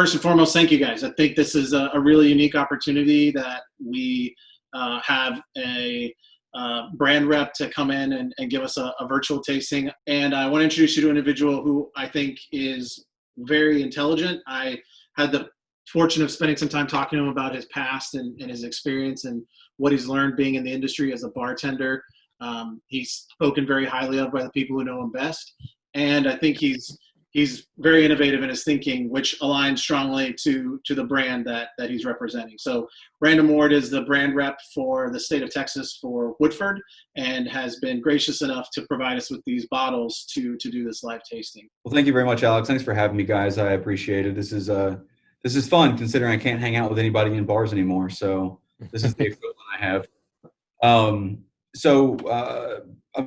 first and foremost, thank you guys. I think this is a really unique opportunity that we have a brand rep to come in and give us a virtual tasting. And I want to introduce you to an individual who I think is very intelligent. I had the fortune of spending some time talking to him about his past and his experience and what he's learned being in the industry as a bartender. He's spoken very highly of by the people who know him best. And I think he's very innovative in his thinking, which aligns strongly to the brand that he's representing. So Random Ward is the brand rep for the state of Texas for Woodford and has been gracious enough to provide us with these bottles to do this live tasting. Well, thank you very much, Alex. Thanks for having me, guys. I appreciate it. This is fun considering I can't hang out with anybody in bars anymore. So this is the equivalent I have. I'm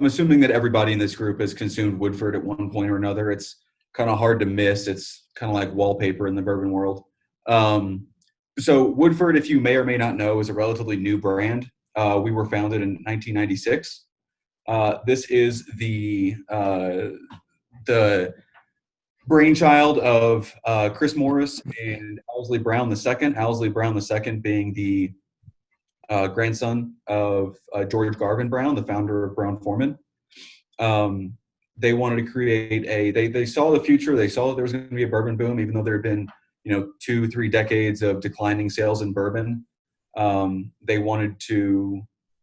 assuming that everybody in this group has consumed Woodford at one point or another. It's kind of hard to miss. It's kind of like wallpaper in the bourbon world. So Woodford, if you may or may not know, is a relatively new brand. We were founded in 1996. This is the brainchild of Chris Morris and Owsley Brown II. Owsley Brown II being the grandson of George Garvin Brown, the founder of Brown-Forman. They wanted to create they saw the future. They saw that there was going to be a bourbon boom, even though there had been, 2-3 decades of declining sales in bourbon. They wanted to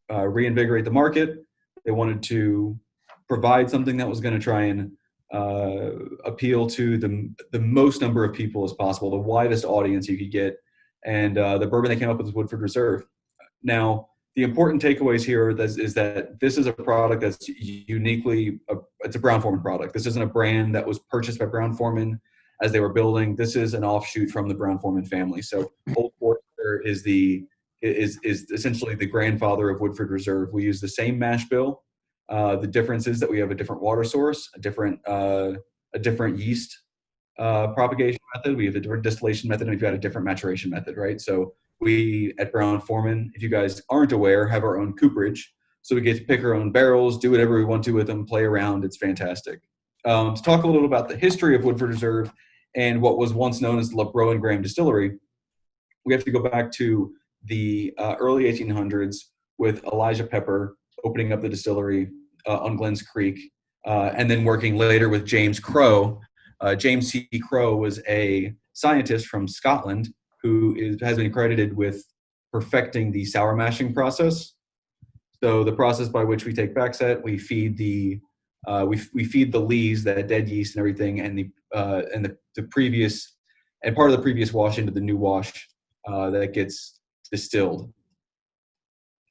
reinvigorate the market. They wanted to provide something that was going to try and appeal to the most number of people as possible, the widest audience you could get. And the bourbon they came up with was Woodford Reserve. Now, the important takeaways here is that this is a product that's uniquely, it's a Brown-Forman product. This isn't a brand that was purchased by Brown-Forman as they were building. This is an offshoot from the Brown-Forman family. So Old Forester is essentially the grandfather of Woodford Reserve. We use the same mash bill. The difference is that we have a different water source, a different yeast propagation method. We have a different distillation method, and we've got a different maturation method, right? So we at Brown-Forman, if you guys aren't aware, have our own cooperage. So we get to pick our own barrels, do whatever we want to with them, play around. It's fantastic. To talk a little about the history of Woodford Reserve and what was once known as the LeBreau and Graham Distillery, we have to go back to the early 1800s with Elijah Pepper opening up the distillery on Glens Creek, and then working later with James Crowe. James C. Crowe was a scientist from Scotland who has been credited with perfecting the sour mashing process. So the process by which we take backset, we feed the lees, that dead yeast and everything, and the previous and part of the previous wash into the new wash that gets distilled.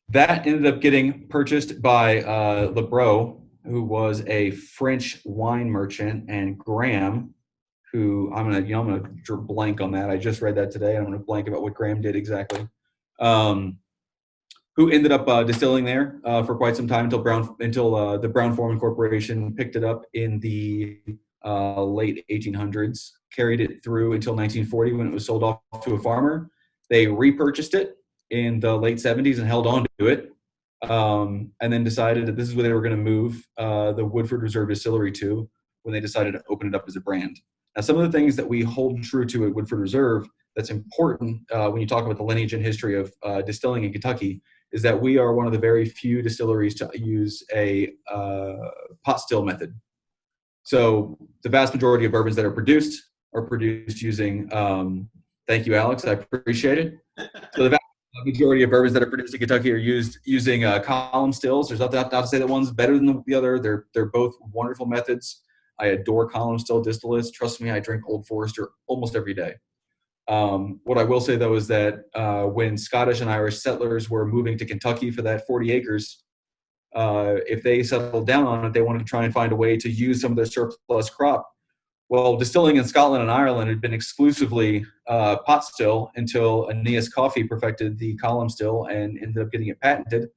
That ended up getting purchased by LeBreau, who was a French wine merchant, and Graham, who I'm gonna draw blank on that. I just read that today, and I'm gonna blank about what Graham did exactly. Who ended up distilling there for quite some time until the Brown-Forman Corporation picked it up in the late 1800s, carried it through until 1940 when it was sold off to a farmer. They repurchased it in the late 70s and held on to it, and then decided that this is where they were going to move the Woodford Reserve Distillery to when they decided to open it up as a brand. Now, some of the things that we hold true to at Woodford Reserve that's important when you talk about the lineage and history of distilling in Kentucky is that we are one of the very few distilleries to use a pot still method. So the vast majority of bourbons that are produced using, thank you, Alex, I appreciate it. So the vast majority of bourbons that are produced in Kentucky are used using column stills. There's not to say that one's better than the other. They're both wonderful methods. I adore column still distillates. Trust me, I drink Old Forester almost every day. What I will say, though, is that when Scottish and Irish settlers were moving to Kentucky for that 40 acres, if they settled down on it, they wanted to try and find a way to use some of their surplus crop. Well, distilling in Scotland and Ireland had been exclusively pot still until Aeneas Coffey perfected the column still and ended up getting it patented.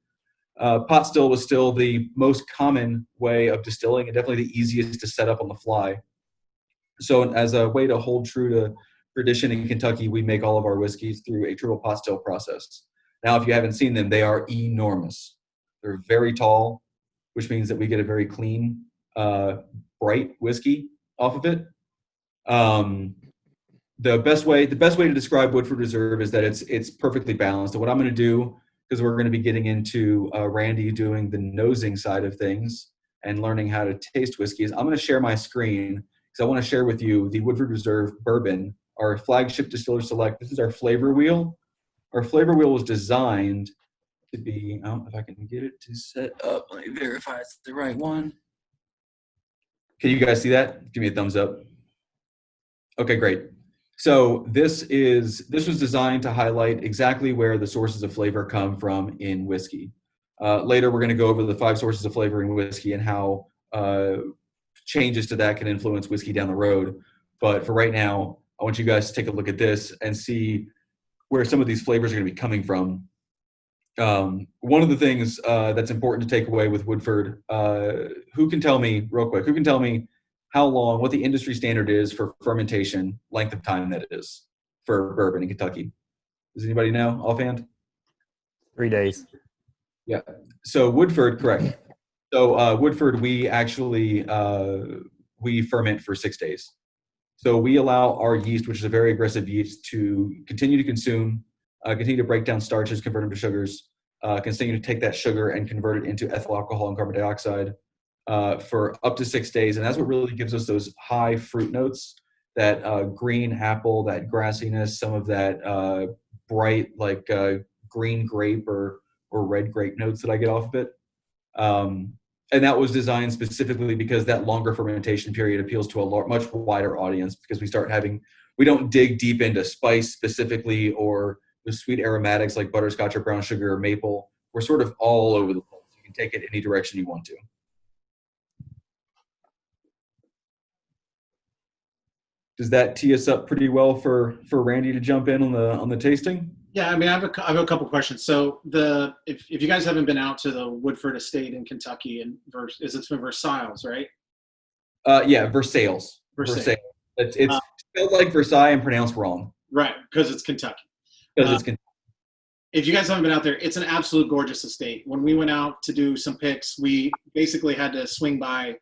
Pot still was still the most common way of distilling and definitely the easiest to set up on the fly. So as a way to hold true to tradition in Kentucky, we make all of our whiskeys through a triple pot still process. Now, if you haven't seen them, they are enormous. They're very tall, which means that we get a very clean, bright whiskey off of it. the best way to describe Woodford Reserve is that it's perfectly balanced. And what I'm going to do, because we're going to be getting into Randy doing the nosing side of things and learning how to taste whiskeys, I'm going to share my screen because I want to share with you the Woodford Reserve Bourbon, our flagship Distiller Select. This is our flavor wheel. Our flavor wheel was designed to be, if I can get it to set up, let me verify it's the right one. Can you guys see that? Give me a thumbs up. Okay, great. So this was designed to highlight exactly where the sources of flavor come from in whiskey. Later, we're going to go over the 5 sources of flavor in whiskey and how changes to that can influence whiskey down the road. But for right now, I want you guys to take a look at this and see where some of these flavors are going to be coming from. One of the things that's important to take away with Woodford, who can tell me what the industry standard is for fermentation, length of time that is for bourbon in Kentucky? Does anybody know offhand? 3 days. Yeah. So Woodford, correct. So Woodford, we actually we ferment for 6 days. So we allow our yeast, which is a very aggressive yeast, to continue to consume, continue to break down starches, convert them to sugars, continue to take that sugar and convert it into ethyl alcohol and carbon dioxide for up to 6 days. And that's what really gives us those high fruit notes, that green apple, that grassiness, some of that bright green grape or red grape notes that I get off of it. And that was designed specifically because that longer fermentation period appeals to a much wider audience, because we don't dig deep into spice specifically or the sweet aromatics like butterscotch or brown sugar or maple. We're sort of all over the place. You can take it any direction you want to. Does that tee us up pretty well for Randy to jump in on the tasting? Yeah, I mean, I have a couple questions. So if you guys haven't been out to the Woodford estate in Kentucky, and it's from Versailles, right? Yeah, Versailles. It's spelled like Versailles and pronounced wrong. Right, because it's Kentucky. If you guys haven't been out there, it's an absolute gorgeous estate. When we went out to do some picks, we basically had to swing by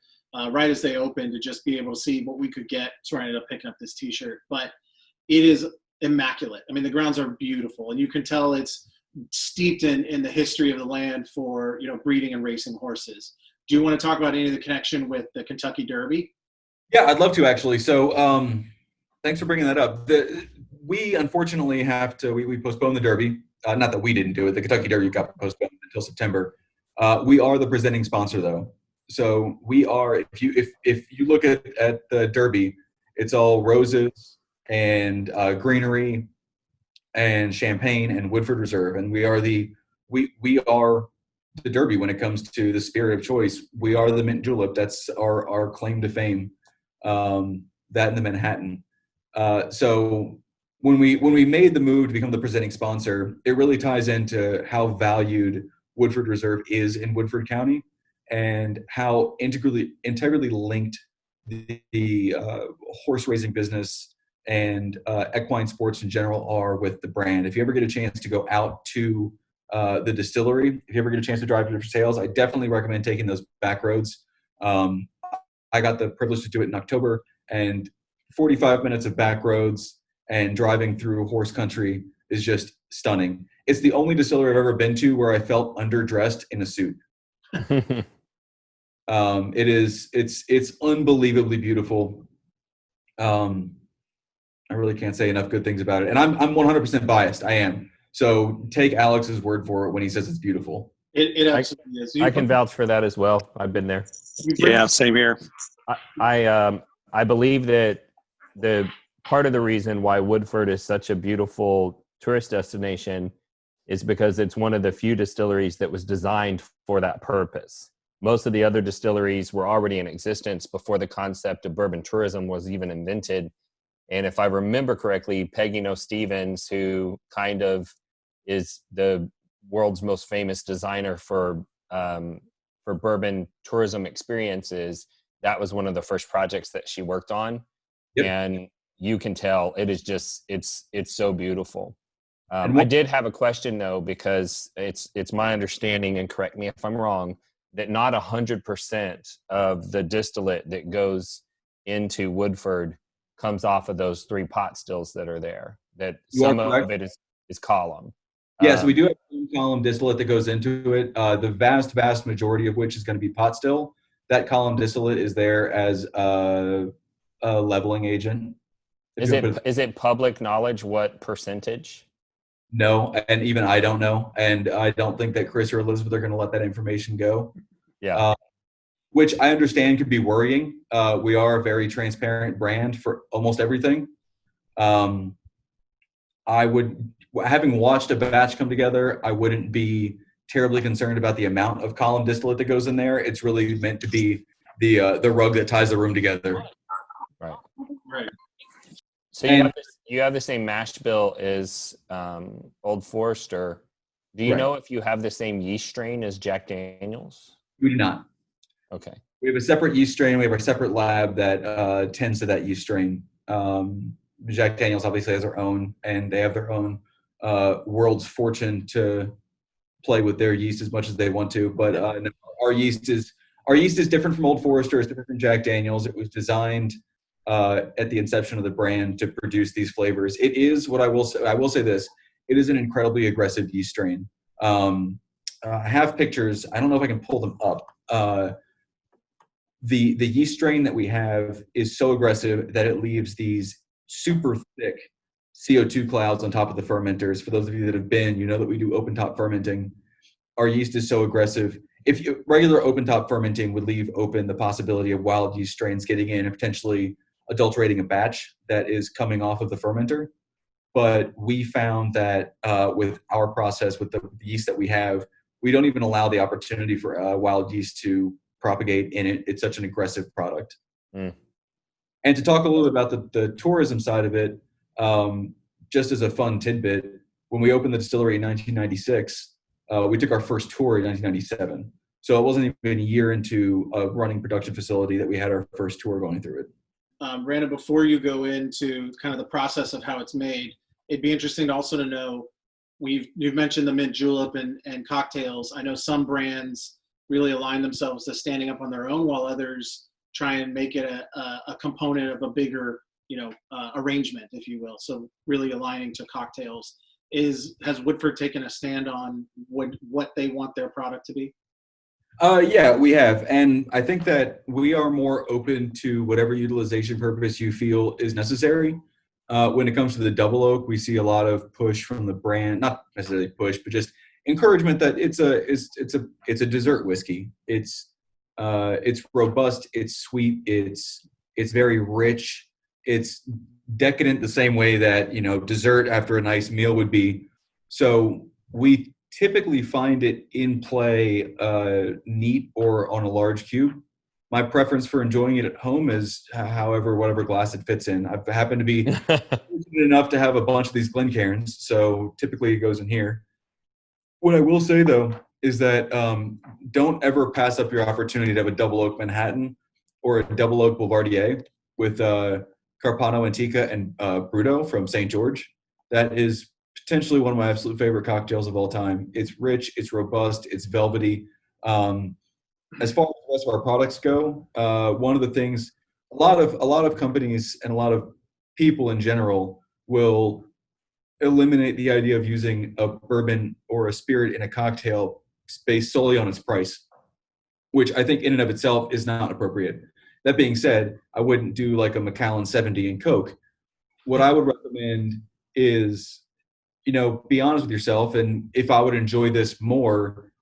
right as they opened to just be able to see what we could get. So I ended up picking up this T-shirt, but it is immaculate. I mean, the grounds are beautiful, and you can tell it's steeped in the history of the land for breeding and racing horses. Do you want to talk about any of the connection with the Kentucky Derby? Yeah, I'd love to actually. So thanks for bringing that up. We unfortunately we postponed the Derby. Not that we didn't do it. The Kentucky Derby got postponed until September. We are the presenting sponsor though. So we are, if you look at the Derby, it's all roses and greenery and champagne and Woodford Reserve, and we are the Derby when it comes to the spirit of choice. We are the mint julep. That's our claim to fame. That in the Manhattan. So when we made the move to become the presenting sponsor, it really ties into how valued Woodford Reserve is in Woodford County, and how integrally linked the horse racing business and equine sports in general are with the brand. If you ever get a chance to go out to the distillery, if you ever get a chance to drive to sales, I definitely recommend taking those back roads. I got the privilege to do it in October, and 45 minutes of back roads and driving through horse country is just stunning. It's the only distillery I've ever been to where I felt underdressed in a suit. It's unbelievably beautiful. I really can't say enough good things about it. And I'm 100% biased. I am. So take Alex's word for it when he says it's beautiful. It absolutely is. I can vouch for that as well. I've been there. Yeah, same here. I believe that the part of the reason why Woodford is such a beautiful tourist destination is because it's one of the few distilleries that was designed for that purpose. Most of the other distilleries were already in existence before the concept of bourbon tourism was even invented. And if I remember correctly, Peggy No Stevens, who kind of is the world's most famous designer for bourbon tourism experiences, that was one of the first projects that she worked on. Yep. And you can tell it is just, it's so beautiful. I did have a question though, because it's my understanding, and correct me if I'm wrong, that not 100% of the distillate that goes into Woodford comes off of those 3 pot stills that are there. That You are some of correct. it is column. Yes, we do have one column distillate that goes into it. The vast majority of which is going to be pot still. That column distillate is there as a leveling agent. Is it public knowledge what percentage? No, and even I don't know, and I don't think that Chris or Elizabeth are going to let that information go. Yeah. Which I understand could be worrying. We are a very transparent brand for almost everything. Having watched a batch come together, I wouldn't be terribly concerned about the amount of column distillate that goes in there. It's really meant to be the rug that ties the room together. Right. Right. So you have the same mash bill as Old Forester. Do you know if you have the same yeast strain as Jack Daniel's? We do not. Okay. We have a separate yeast strain. We have a separate lab that tends to that yeast strain. Jack Daniel's obviously has their own, and they have their own world's fortune to play with their yeast as much as they want to. But no, our yeast is different from Old Forester. It's different from Jack Daniel's. It was designed at the inception of the brand to produce these flavors. It is what I will say. I will say this: it is an incredibly aggressive yeast strain. I have pictures. I don't know if I can pull them up. The yeast strain that we have is so aggressive that it leaves these super thick CO2 clouds on top of the fermenters. For those of you that have been, you know that we do open top fermenting. Our yeast is so aggressive. Regular open top fermenting would leave open the possibility of wild yeast strains getting in and potentially adulterating a batch that is coming off of the fermenter. But we found that with our process, with the yeast that we have, we don't even allow the opportunity for wild yeast to propagate in it. It's such an aggressive product. And to talk a little bit about the tourism side of it, just as a fun tidbit, when we opened the distillery in 1996, we took our first tour in 1997. So it wasn't even a year into a running production facility that we had our first tour going through it. Random, before you go into kind of the process of how it's made, it'd be interesting also to know, you've mentioned the mint julep and cocktails. I know some brands really align themselves to standing up on their own, while others try and make it a component of a bigger, arrangement, if you will. So really aligning to cocktails. Has Woodford taken a stand on what they want their product to be? Yeah, we have. And I think that we are more open to whatever utilization purpose you feel is necessary. When it comes to the double oak, we see a lot of push from the brand, not necessarily push, but just encouragement that it's a dessert whiskey. It's robust, it's sweet, it's very rich, it's decadent the same way that, dessert after a nice meal would be. So we typically find it in play neat or on a large cube. My preference for enjoying it at home is whatever glass it fits in. I've happened to be fortunate enough to have a bunch of these Glencairns, so typically it goes in here. What I will say, though, is that don't ever pass up your opportunity to have a double oak Manhattan or a double oak Boulevardier with Carpano Antica and Bruto from St. George. That is potentially one of my absolute favorite cocktails of all time. It's rich, it's robust, it's velvety. As far as the rest of our products go, one of the things, a lot of companies and a lot of people in general will eliminate the idea of using a bourbon or a spirit in a cocktail based solely on its price, which I think in and of itself is not appropriate. That being said, I wouldn't do like a Macallan 70 in Coke. What I would recommend is, be honest with yourself. And if I would enjoy this more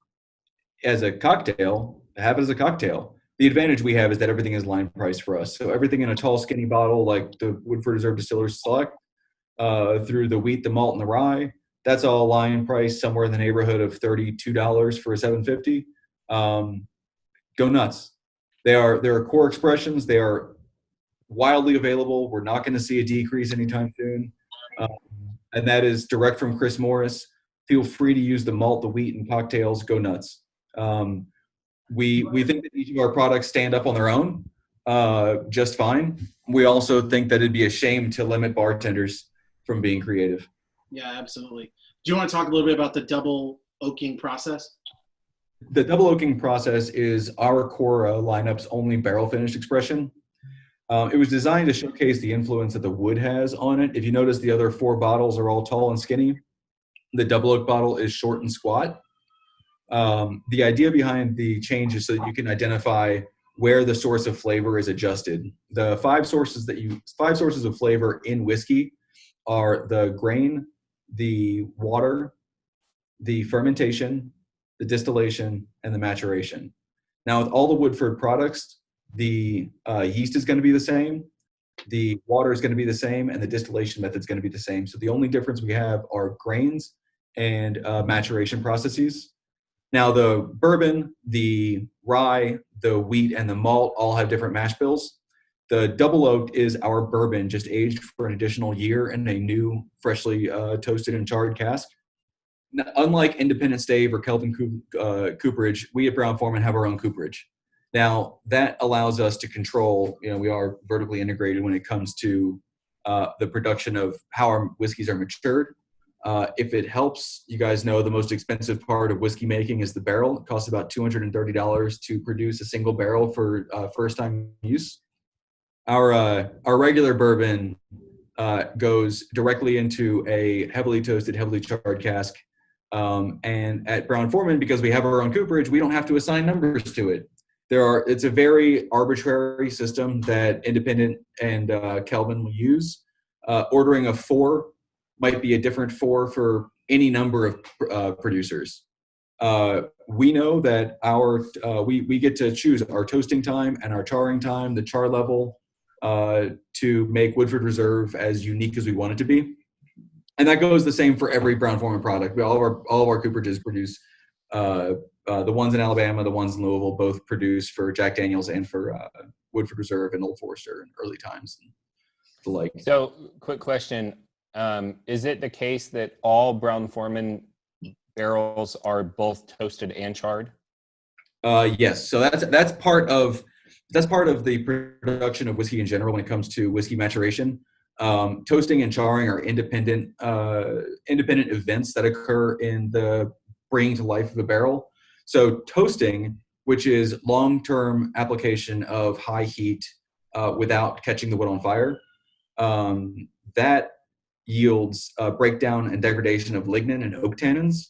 as a cocktail, have it as a cocktail. The advantage we have is that everything is line price for us. So everything in a tall, skinny bottle, like the Woodford Reserve Distillers Select, through the wheat, the malt, and the rye, that's all line price somewhere in the neighborhood of $32 for a 750. Go nuts. There are core expressions. They are wildly available. We're not going to see a decrease anytime soon. And that is direct from Chris Morris. Feel free to use the malt, the wheat, and cocktails. Go nuts. We think that each of our products stand up on their own just fine. We also think that it'd be a shame to limit bartenders from being creative. Yeah, absolutely. Do you want to talk a little bit about the double oaking process? The double oaking process is our core lineup's only barrel finished expression. It was designed to showcase the influence that the wood has on it. If you notice, the other 4 bottles are all tall and skinny. The double oak bottle is short and squat. The idea behind the change is so that you can identify where the source of flavor is adjusted. The 5 sources of flavor in whiskey are the grain, the water, the fermentation, the distillation, and the maturation. Now, with all the Woodford products, the yeast is going to be the same, the water is going to be the same, and the distillation method is going to be the same. So the only difference we have are grains and maturation processes. Now, the bourbon, the rye, the wheat, and the malt all have different mash bills. The double oaked is our bourbon, just aged for an additional year in a new, freshly toasted and charred cask. Now, unlike Independent Stave or Kelvin Cooperage, we at Brown-Forman have our own cooperage. Now, that allows us to control, we are vertically integrated when it comes to the production of how our whiskeys are matured. If it helps, you guys know the most expensive part of whiskey making is the barrel. It costs about $230 to produce a single barrel for first-time use. Our regular bourbon goes directly into a heavily toasted, heavily charred cask. And at Brown-Forman, because we have our own cooperage, we don't have to assign numbers to it. It's a very arbitrary system that Independent and Kelvin will use. Ordering a 4 might be a different 4 for any number of producers. We know that we get to choose our toasting time and our charring time, the char level, to make Woodford Reserve as unique as we want it to be. And that goes the same for every Brown-Forman product. All of our cooperages produce the ones in Alabama, the ones in Louisville, both produce for Jack Daniels and for Woodford Reserve and Old Forester in early times and the like. So, quick question. Is it the case that all Brown-Forman barrels are both toasted and charred? Yes. So that's part of the production of whiskey in general when it comes to whiskey maturation. Toasting and charring are independent events that occur in the bringing to life of a barrel. So toasting, which is long-term application of high heat without catching the wood on fire, that yields breakdown and degradation of lignin and oak tannins.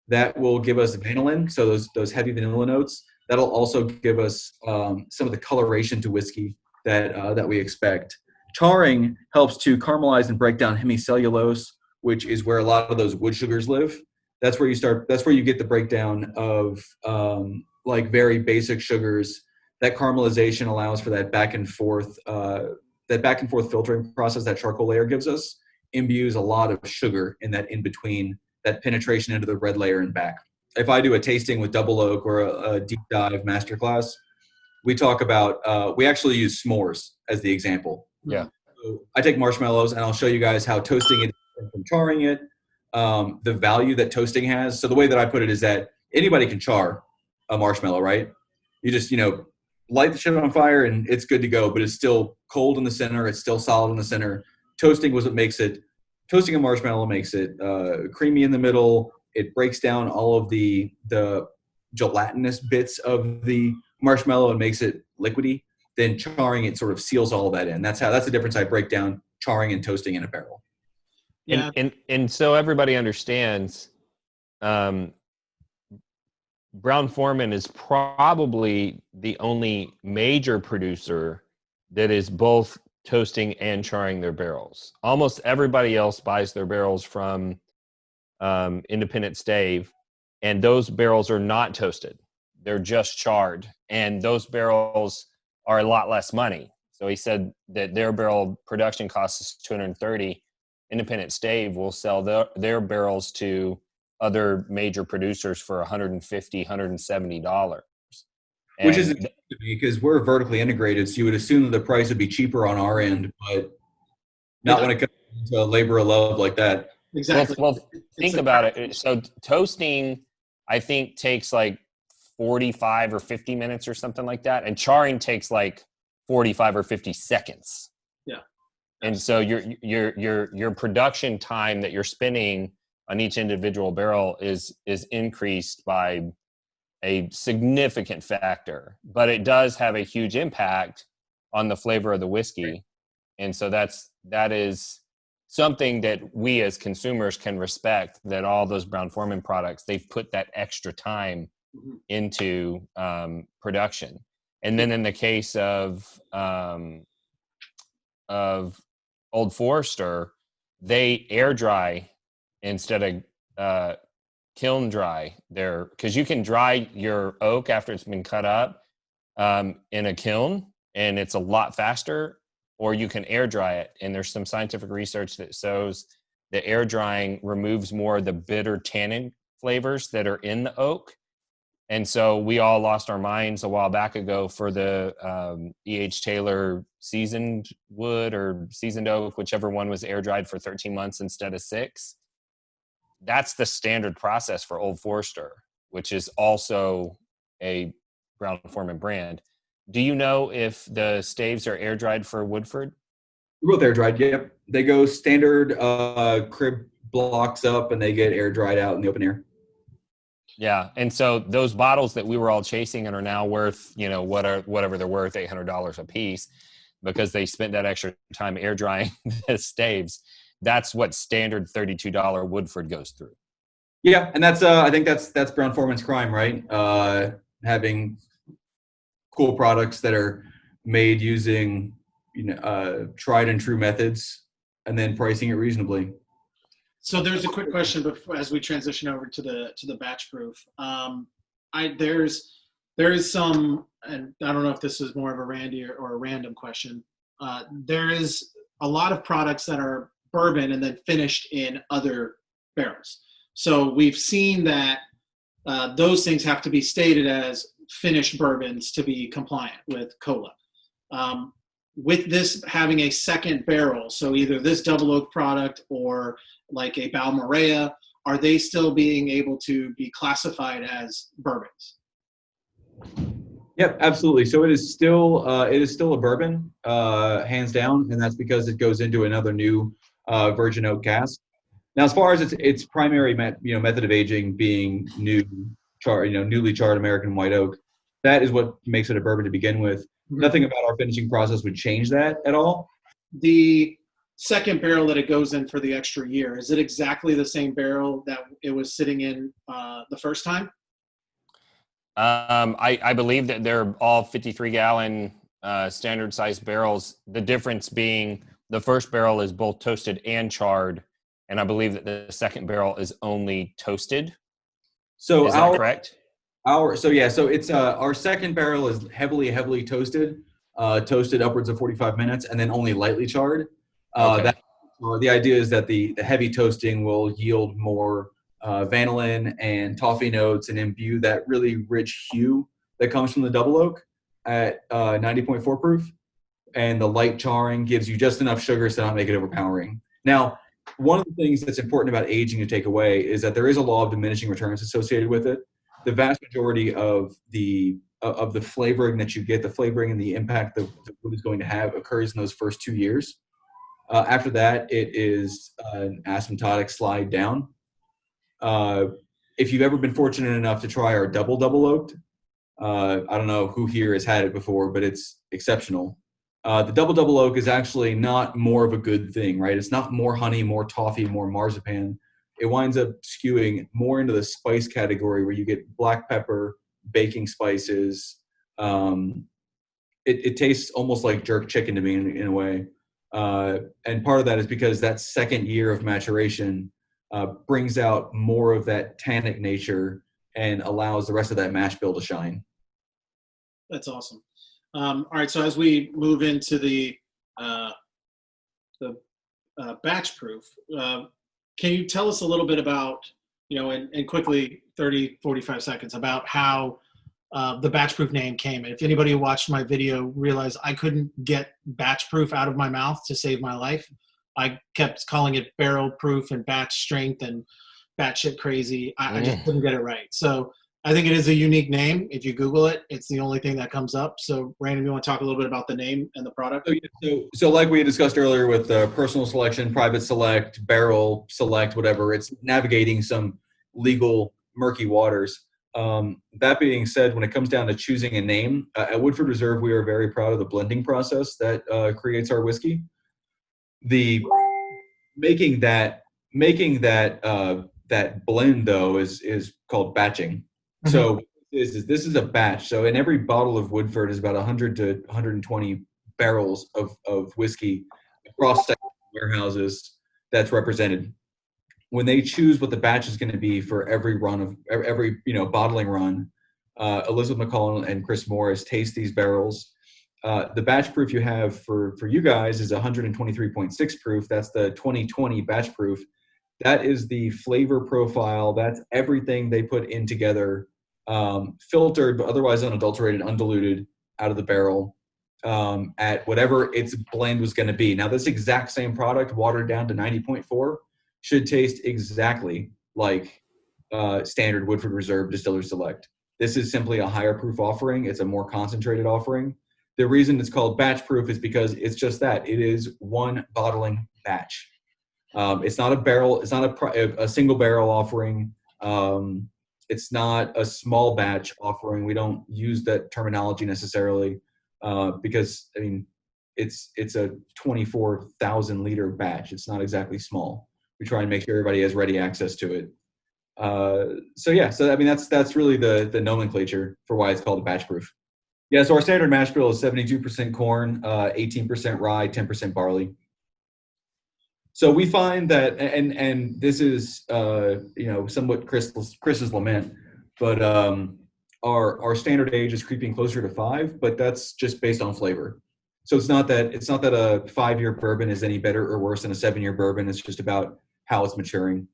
That will give us vanillin, so those heavy vanilla notes. That'll also give us some of the coloration to whiskey that we expect. Charring helps to caramelize and break down hemicellulose, which is where a lot of those wood sugars live. That's where you get the breakdown of like very basic sugars. That caramelization allows for that back and forth filtering process that charcoal layer gives us, imbues a lot of sugar in that in between, that penetration into the red layer and back. If I do a tasting with double oak or a deep dive masterclass, we talk about, we actually use s'mores as the example. Yeah. So I take marshmallows and I'll show you guys how toasting it from charring it, the value that toasting has. So the way that I put it is that anybody can char a marshmallow, right? You just, light the shit on fire and it's good to go, but it's still cold in the center. It's still solid in the center. Toasting a marshmallow makes it creamy in the middle. It breaks down all of the gelatinous bits of the marshmallow and makes it liquidy. Then charring it sort of seals all of that in. That's the difference I break down charring and toasting in a barrel. Yeah. And so everybody understands, Brown-Forman is probably the only major producer that is both toasting and charring their barrels. Almost everybody else buys their barrels from Independent Stave, and those barrels are not toasted. They're just charred, and those barrels are a lot less money. So he said that their barrel production cost is $230. Independent Stave will sell their barrels to other major producers for $150, $170. Which is interesting to me because we're vertically integrated, so you would assume that the price would be cheaper on our end, but not when it comes to labor of love like that. Exactly. Well, think about it. So toasting, I think, takes like 45 or 50 minutes or something like that, and charring takes like 45 or 50 seconds. Yeah. And so your production time that you're spending on each individual barrel is increased by a significant factor, but it does have a huge impact on the flavor of the whiskey. And so that is something that we as consumers can respect, that all those Brown-Forman products, they've put that extra time into production. And then in the case of Old Forester, they air dry instead of kiln dry there, because you can dry your oak after it's been cut up in a kiln, and it's a lot faster, or you can air dry it. And there's some scientific research that shows that air drying removes more of the bitter tannin flavors that are in the oak. And so we all lost our minds a while back ago for the E.H. Taylor seasoned wood or seasoned oak, whichever one was air dried for 13 months instead of 6. That's the standard process for Old Forester, which is also a Brown-Forman brand. Do you know if the staves are air dried for Woodford? Both air dried, yep. They go standard crib blocks up, and they get air dried out in the open air. Yeah, and so those bottles that we were all chasing and are now worth, whatever they're worth, $800 a piece, because they spent that extra time air drying the staves. That's what standard $32 Woodford goes through. Yeah, and that's I think that's Brown-Forman's crime, right? Having cool products that are made using tried and true methods, and then pricing it reasonably. So there's a quick question before, as we transition over to the batch proof. There is some, and I don't know if this is more of a Randy or a random question. There is a lot of products that are bourbon and then finished in other barrels. So we've seen that those things have to be stated as finished bourbons to be compliant with COLA. With this having a second barrel, so either this double oak product or like a Balmorea, are they still being able to be classified as bourbons? Yep, absolutely. So it is still a bourbon, hands down, and that's because it goes into another new virgin oak cask. Now, as far as its primary method of aging being newly charred American white oak, that is what makes it a bourbon to begin with. Mm-hmm. Nothing about our finishing process would change that at all. The second barrel that it goes in for the extra year, is it exactly the same barrel that it was sitting in the first time? I believe that they're all 53-gallon standard size barrels. The difference being the first barrel is both toasted and charred, and I believe that the second barrel is only toasted. So is that correct? So it's our second barrel is heavily toasted upwards of 45 minutes, and then only lightly charred. Okay. The idea is that the heavy toasting will yield more vanillin and toffee notes and imbue that really rich hue that comes from the double oak at 90.4 proof. And the light charring gives you just enough sugars to not make it overpowering. Now, one of the things that's important about aging to take away is that there is a law of diminishing returns associated with it. The vast majority of the flavoring that you get, the flavoring and the impact that the food is going to have occurs in those first 2 years. After that, it is an asymptotic slide down. If you've ever been fortunate enough to try our double oaked, I don't know who here has had it before, but it's exceptional. The double oak is actually not more of a good thing, right? It's not more honey, more toffee, more marzipan. It winds up skewing more into the spice category where you get black pepper, baking spices. It tastes almost like jerk chicken to me in a way. And part of that is because that second year of maturation brings out more of that tannic nature and allows the rest of that mash bill to shine. That's awesome. All right, so as we move into the batch proof, can you tell us a little bit about, and quickly, 30, 45 seconds, about how the batch proof name came? If anybody who watched my video realized I couldn't get batch proof out of my mouth to save my life, I kept calling it barrel proof and batch strength and batshit crazy. I just couldn't get it right. So I think it is a unique name. If you Google it, it's the only thing that comes up. So Brandon, you want to talk a little bit about the name and the product? So like we discussed earlier with personal selection, private select, barrel select, whatever, it's navigating some legal murky waters. That being said, when it comes down to choosing a name, at Woodford Reserve, we are very proud of the blending process that creates our whiskey. The making that blend though is called batching. Mm-hmm. So this is a batch. So in every bottle of Woodford is about 100 to 120 barrels of whiskey across warehouses that's represented. When they choose what the batch is going to be for every run of every bottling run, Elizabeth McCullen and Chris Morris taste these barrels. The batch proof you have for you guys is 123.6 proof. That's the 2020 batch proof. That is the flavor profile. That's everything they put in together, filtered but otherwise unadulterated, undiluted out of the barrel at whatever its blend was going to be. Now, this exact same product, watered down to 90.4, should taste exactly like standard Woodford Reserve Distillery Select. This is simply a higher proof offering. It's a more concentrated offering. The reason it's called batch proof is because it's just that. It is one bottling batch. It's not a barrel. It's not a single barrel offering. It's not a small batch offering. We don't use that terminology necessarily because, I mean, it's a 24,000 liter batch. It's not exactly small. We try and make sure everybody has ready access to it. So I mean, that's really the nomenclature for why it's called a batch proof. Yeah, so our standard mash bill is 72% corn, 18% rye, 10% barley. So we find that, and this is somewhat Chris's lament, but our standard age is creeping closer to 5, but that's just based on flavor. So it's not that a 5-year bourbon is any better or worse than a 7-year bourbon. It's just about how it's maturing.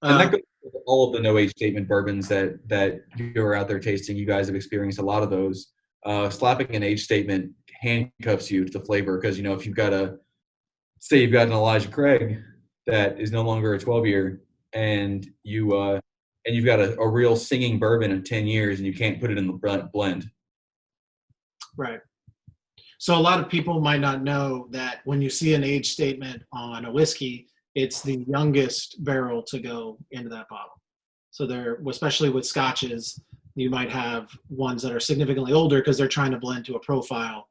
And that goes with all of the no age statement bourbons that you're out there tasting. You guys have experienced a lot of those. Slapping an age statement handcuffs you to the flavor because, if you've got an Elijah Craig that is no longer a 12-year and you've got a real singing bourbon in 10 years and you can't put it in the blend. Right. So a lot of people might not know that when you see an age statement on a whiskey, it's the youngest barrel to go into that bottle. So especially with scotches, you might have ones that are significantly older because they're trying to blend to a profile.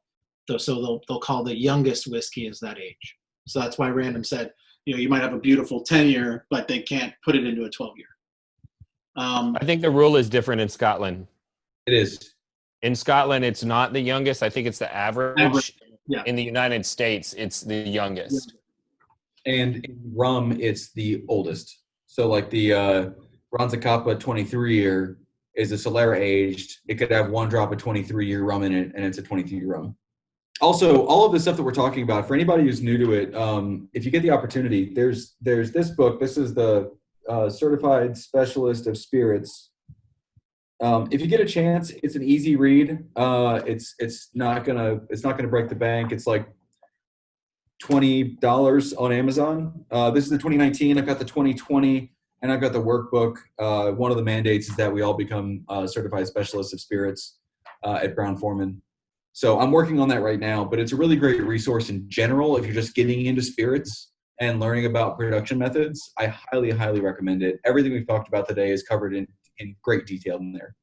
So they'll call the youngest whiskey as that age. So that's why Random said, you might have a beautiful 10-year, but they can't put it into a 12-year. I think the rule is different in Scotland. It is. In Scotland, it's not the youngest. I think it's the average. Yeah. In the United States, it's the youngest. And in rum, it's the oldest. So like the Ranzacapa 23-year is a Solera aged. It could have one drop of 23-year rum in it, and it's a 23-year rum. Also, all of the stuff that we're talking about, for anybody who's new to it, if you get the opportunity, there's this book. This is the Certified Specialist of Spirits. If you get a chance, it's an easy read. It's not gonna break the bank. It's like $20 on Amazon. This is the 2019. I've got the 2020, and I've got the workbook. One of the mandates is that we all become certified specialists of spirits at Brown-Forman. So I'm working on that right now, but it's a really great resource in general. If you're just getting into spirits and learning about production methods, I highly, highly recommend it. Everything we've talked about today is covered in great detail in there.